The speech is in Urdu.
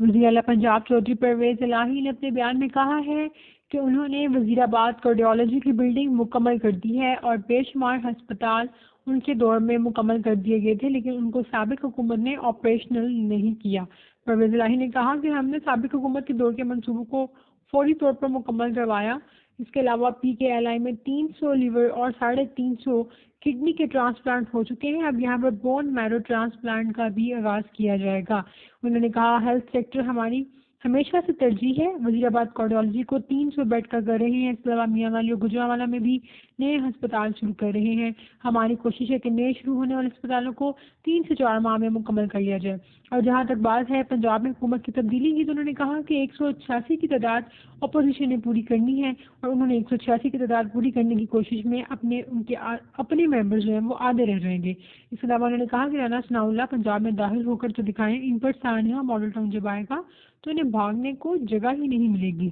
وزیر اعلیٰ پنجاب چودھری پرویز الہی نے اپنے بیان میں کہا ہے کہ انہوں نے وزیر آباد کارڈیالوجی کی بلڈنگ مکمل کر دی ہے اور بے شمار ہسپتال ان کے دور میں مکمل کر دیے گئے تھے، لیکن ان کو سابق حکومت نے آپریشنل نہیں کیا۔ پرویز الہی نے کہا کہ ہم نے سابق حکومت کے دور کے منصوبوں کو فوری طور پر مکمل کروایا۔ اس کے علاوہ پی کے ایل آئی میں 300 لیور اور 350 کڈنی کے ٹرانسپلانٹ ہو چکے ہیں۔ اب یہاں پر بون میرو ٹرانسپلانٹ کا بھی آغاز کیا جائے گا۔ انہوں نے کہا ہیلتھ سیکٹر ہماری ہمیشہ سے ترجیح ہے۔ وزیر آباد کارڈیالوجی کو 300 بیڈ کا کر رہے ہیں۔ اس کے علاوہ میاں والی اور گجرانوالہ میں بھی نئے ہسپتال شروع کر رہے ہیں۔ ہماری کوشش ہے کہ نئے شروع ہونے والے ہسپتالوں کو 3 سے 4 ماہ میں مکمل کر لیا جائے۔ اور جہاں تک بات ہے پنجاب میں حکومت کی تبدیلی کی، تو انہوں نے کہا کہ 186 کی تعداد اپوزیشن نے پوری کرنی ہے اور انہوں نے 186 کی تعداد پوری کرنے کی کوشش میں اپنے ممبرز جو ہیں وہ آدھے رہ جائیں گے۔ اس کے علاوہ انہوں نے کہا کہ رانا ثناء اللہ پنجاب میں داخل ہو کر تو دکھائیں، ان پر سانحہ ماڈل ٹاؤن جب آئے گا تو انہیں بھاگنے کو جگہ ہی نہیں ملے گی۔